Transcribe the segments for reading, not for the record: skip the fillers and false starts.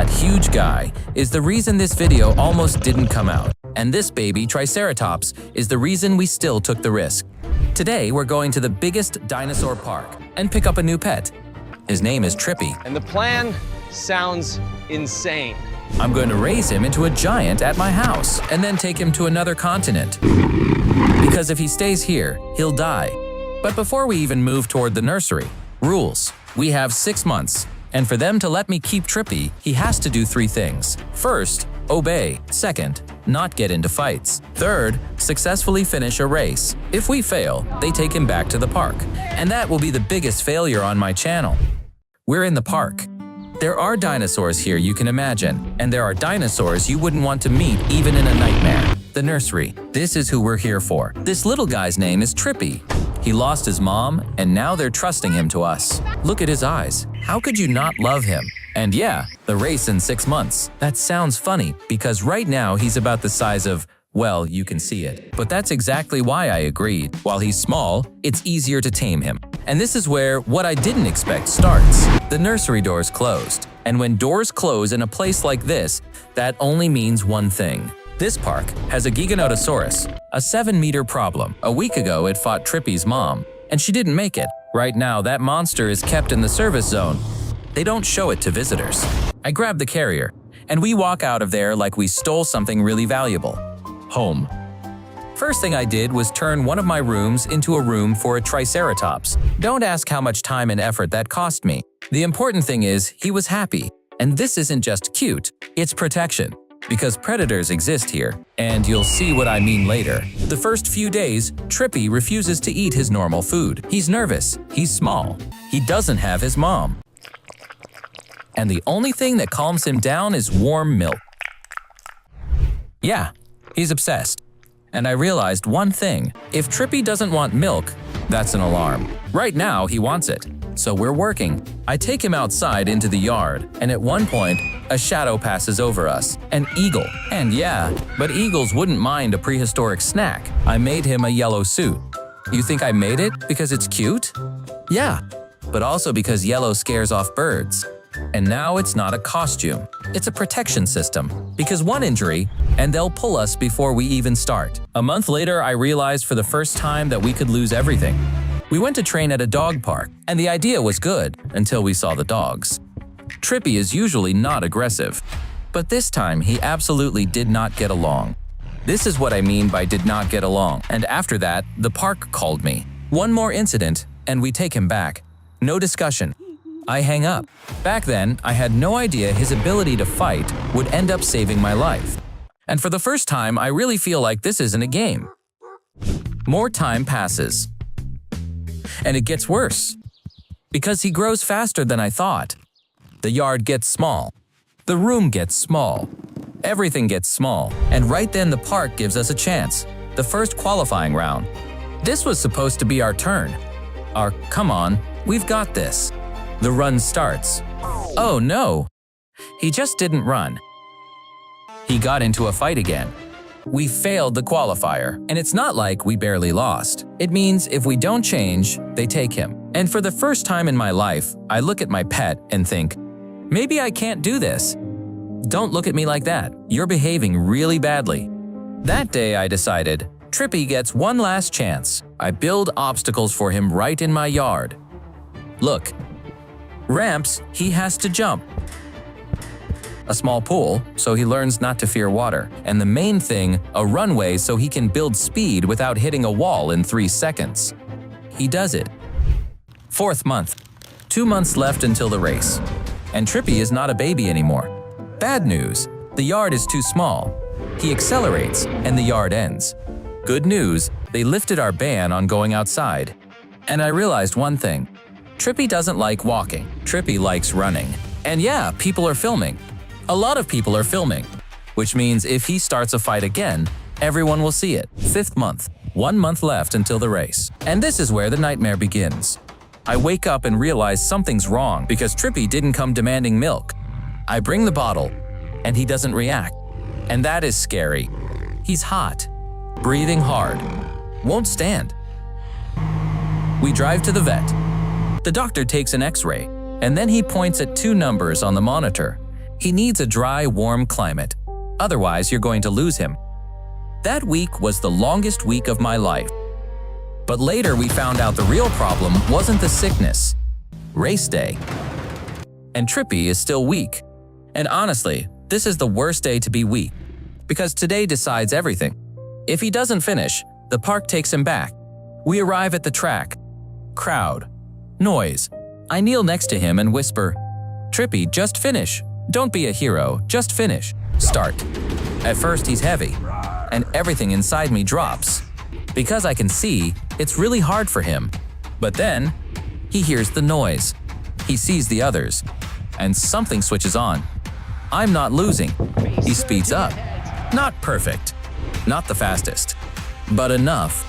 That huge guy is the reason this video almost didn't come out. And this baby Triceratops is the reason we still took the risk. Today, we're going to the biggest dinosaur park and pick up a new pet. His name is Trippy. And the plan sounds insane. I'm going to raise him into a giant at my house and then take him to another continent. Because if he stays here, he'll die. But before we even move toward the nursery, rules. We have 6 months, and for them to let me keep Trippy, he has to do 3 things. First, obey. Second, not get into fights. Third, successfully finish a race. If we fail, they take him back to the park. And that will be the biggest failure on my channel. We're in the park. There are dinosaurs here you can imagine, and there are dinosaurs you wouldn't want to meet even in a nightmare. The nursery. This is who we're here for. This little guy's name is Trippy. He lost his mom, and now they're trusting him to us. Look at his eyes. How could you not love him? And yeah, the race in 6 months. That sounds funny, because right now he's about the size of, well, you can see it. But that's exactly why I agreed. While he's small, it's easier to tame him. And this is where what I didn't expect starts. The nursery doors closed. And when doors close in a place like this, that only means one thing. This park has a Giganotosaurus, a 7-meter problem. A week ago, it fought Trippy's mom, and she didn't make it. Right now, that monster is kept in the service zone. They don't show it to visitors. I grab the carrier, and we walk out of there like we stole something really valuable. Home. First thing I did was turn one of my rooms into a room for a Triceratops. Don't ask how much time and effort that cost me. The important thing is, he was happy. And this isn't just cute, it's protection. Because predators exist here, and you'll see what I mean later. The first few days, Trippy refuses to eat his normal food. He's nervous, he's small, he doesn't have his mom. And the only thing that calms him down is warm milk. Yeah, he's obsessed. And I realized one thing, if Trippy doesn't want milk, that's an alarm. Right now, he wants it. So we're working. I take him outside into the yard, and at one point, a shadow passes over us. An eagle. And yeah, but eagles wouldn't mind a prehistoric snack. I made him a yellow suit. You think I made it because it's cute? Yeah, but also because yellow scares off birds. And now it's not a costume. It's a protection system. Because one injury, and they'll pull us before we even start. A month later, I realized for the first time that we could lose everything. We went to train at a dog park, and the idea was good until we saw the dogs. Trippy is usually not aggressive, but this time he absolutely did not get along. This is what I mean by did not get along, and after that, the park called me. One more incident, and we take him back. No discussion. I hang up. Back then, I had no idea his ability to fight would end up saving my life. And for the first time, I really feel like this isn't a game. More time passes. And it gets worse. Because he grows faster than I thought. The yard gets small. The room gets small. Everything gets small. And right then the park gives us a chance. The first qualifying round. This was supposed to be our turn. Come on, we've got this. The run starts. Oh no! He just didn't run. He got into a fight again. We failed the qualifier, and it's not like we barely lost. It means if we don't change, they take him. And for the first time in my life, I look at my pet and think, maybe I can't do this. Don't look at me like that. You're behaving really badly. That day I decided, Trippy gets one last chance. I build obstacles for him right in my yard. Look. Ramps, he has to jump. A small pool, so he learns not to fear water. And the main thing, a runway so he can build speed without hitting a wall in 3 seconds. He does it. 4th month. 2 months left until the race. And Trippy is not a baby anymore. Bad news, the yard is too small. He accelerates, and the yard ends. Good news, they lifted our ban on going outside. And I realized one thing. Trippy doesn't like walking. Trippy likes running. And yeah, people are filming. A lot of people are filming, which means if he starts a fight again, everyone will see it. 5th month, 1 month left until the race. And this is where the nightmare begins. I wake up and realize something's wrong because Trippy didn't come demanding milk. I bring the bottle, and he doesn't react. And that is scary. He's hot, breathing hard, won't stand. We drive to the vet. The doctor takes an x-ray, and then he points at 2 numbers on the monitor. He needs a dry, warm climate. Otherwise, you're going to lose him. That week was the longest week of my life. But later we found out the real problem wasn't the sickness. Race day. And Trippy is still weak. And honestly, this is the worst day to be weak, because today decides everything. If he doesn't finish, the park takes him back. We arrive at the track. Crowd. Noise. I kneel next to him and whisper, "Trippy, just finish. Don't be a hero, just finish. Start." At first he's heavy, and everything inside me drops. Because I can see, it's really hard for him. But then, he hears the noise. He sees the others, and something switches on. I'm not losing. He speeds up. Not perfect. Not the fastest. But enough.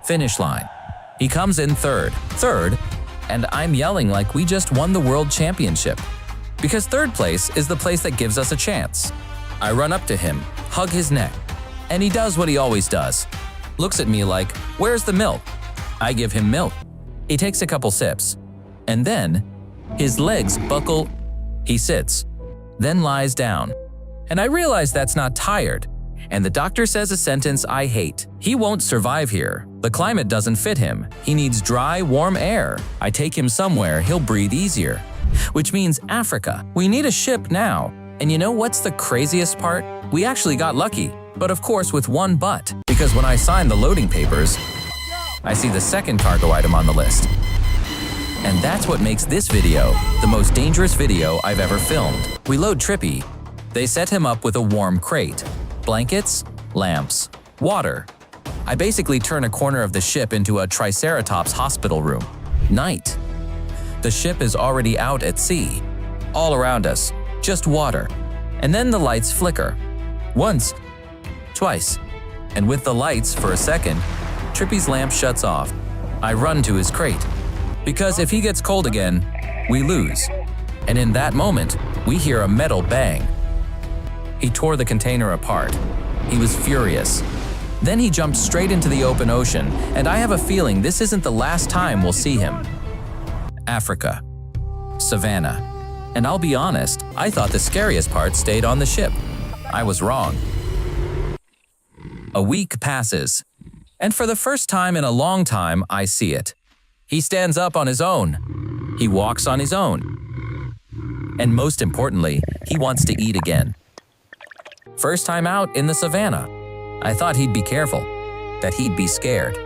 Finish line. He comes in third, and I'm yelling like we just won the world championship. Because third place is the place that gives us a chance. I run up to him, hug his neck, and he does what he always does. Looks at me like, "Where's the milk?" I give him milk. He takes a couple sips, and then his legs buckle. He sits, then lies down. And I realize that's not tired. And the doctor says a sentence I hate. He won't survive here. The climate doesn't fit him. He needs dry, warm air. I take him somewhere he'll breathe easier. Which means Africa. We need a ship now. And you know what's the craziest part? We actually got lucky. But of course with one but. Because when I sign the loading papers, I see the second cargo item on the list. And that's what makes this video the most dangerous video I've ever filmed. We load Trippy. They set him up with a warm crate. Blankets, lamps, water. I basically turn a corner of the ship into a Triceratops hospital room. Night. The ship is already out at sea. All around us, just water. And then the lights flicker. Once, twice. And with the lights for a second, Trippy's lamp shuts off. I run to his crate. Because if he gets cold again, we lose. And in that moment, we hear a metal bang. He tore the container apart. He was furious. Then he jumped straight into the open ocean, and I have a feeling this isn't the last time we'll see him. Africa. Savannah. And I'll be honest, I thought the scariest part stayed on the ship. I was wrong. A week passes, and for the first time in a long time, I see it. He stands up on his own. He walks on his own. And most importantly, he wants to eat again. First time out in the savannah. I thought he'd be careful, that he'd be scared.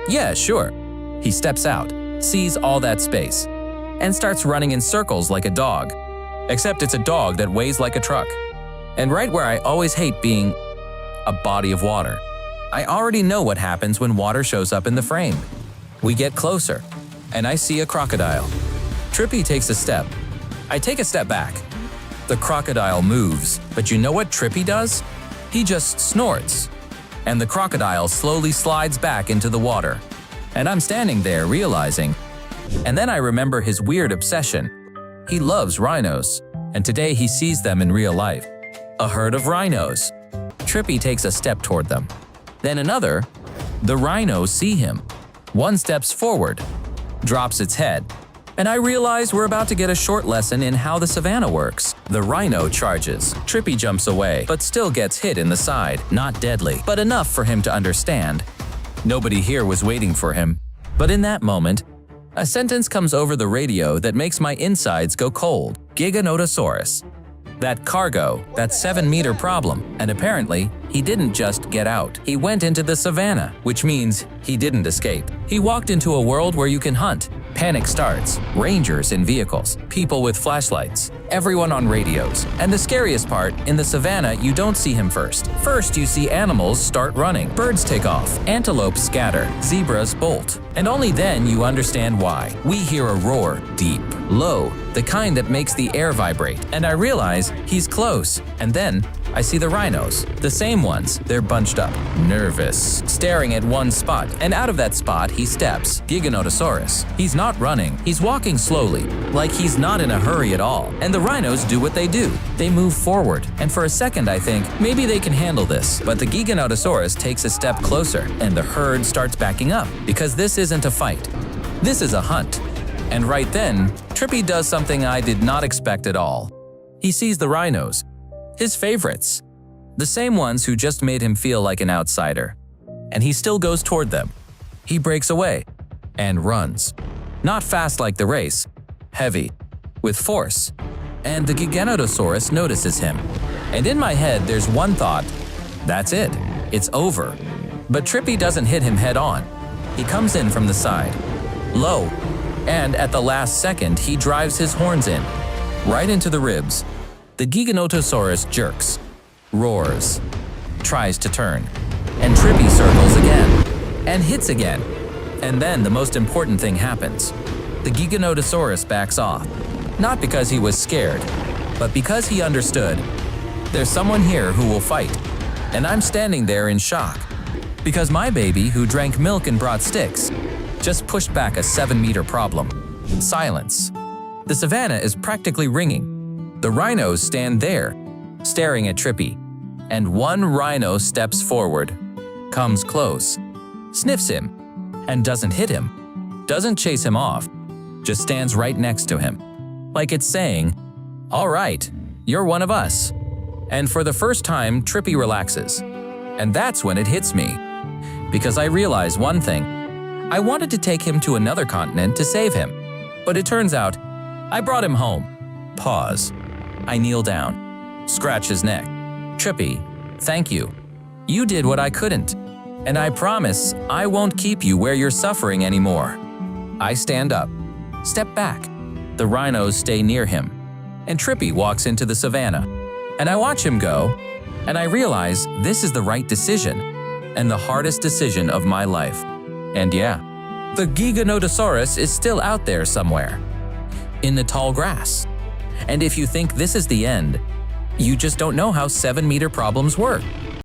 Yeah, sure. He steps out, sees all that space, and starts running in circles like a dog. Except it's a dog that weighs like a truck. And right where I always hate being, a body of water. I already know what happens when water shows up in the frame. We get closer, and I see a crocodile. Trippy takes a step. I take a step back. The crocodile moves, but you know what Trippy does? He just snorts. And the crocodile slowly slides back into the water. And I'm standing there realizing. And then I remember his weird obsession. He loves rhinos, and today he sees them in real life. A herd of rhinos. Trippy takes a step toward them. Then another. The rhinos see him. One steps forward, drops its head. And I realize we're about to get a short lesson in how the savannah works. The rhino charges. Trippy jumps away, but still gets hit in the side. Not deadly, but enough for him to understand. Nobody here was waiting for him. But in that moment, a sentence comes over the radio that makes my insides go cold. Giganotosaurus. That cargo, that 7-meter problem. And apparently, he didn't just get out. He went into the savannah, which means he didn't escape. He walked into a world where you can hunt. Panic starts. Rangers in vehicles. People with flashlights. Everyone on radios. And the scariest part, in the savannah, you don't see him first. First, you see animals start running. Birds take off. Antelopes scatter. Zebras bolt. And only then you understand why. We hear a roar, deep, low, the kind that makes the air vibrate. And I realize he's close. And then I see the rhinos. The same ones. They're bunched up, nervous, staring at one spot. And out of that spot, he steps. Giganotosaurus. He's not running. He's walking slowly, like he's not in a hurry at all. And the rhinos do what they do. They move forward. And for a second, I think, maybe they can handle this. But the Giganotosaurus takes a step closer, and the herd starts backing up. Because this isn't a fight. This is a hunt. And right then, Trippy does something I did not expect at all. He sees the rhinos, his favorites, the same ones who just made him feel like an outsider. And he still goes toward them. He breaks away and runs. Not fast like the race, heavy, with force. And the Giganotosaurus notices him. And in my head, there's one thought: that's it, it's over. But Trippy doesn't hit him head on. He comes in from the side, low, and at the last second, he drives his horns in, right into the ribs. The Giganotosaurus jerks, roars, tries to turn, and Trippy circles again, and hits again. And then the most important thing happens. The Giganotosaurus backs off, not because he was scared, but because he understood. There's someone here who will fight, and I'm standing there in shock. Because my baby, who drank milk and brought sticks, just pushed back a 7-meter problem. Silence. The savannah is practically ringing. The rhinos stand there, staring at Trippy. And one rhino steps forward, comes close, sniffs him, and doesn't hit him, doesn't chase him off, just stands right next to him. Like it's saying, "All right, you're one of us." And for the first time, Trippy relaxes. And that's when it hits me. Because I realize one thing. I wanted to take him to another continent to save him. But it turns out, I brought him home. Pause. I kneel down, scratch his neck. "Trippy, thank you. You did what I couldn't. And I promise I won't keep you where you're suffering anymore." I stand up, step back. The rhinos stay near him. And Trippy walks into the savannah. And I watch him go, and I realize this is the right decision, and the hardest decision of my life. And yeah, the Giganotosaurus is still out there somewhere, in the tall grass. And if you think this is the end, you just don't know how 7-meter problems work.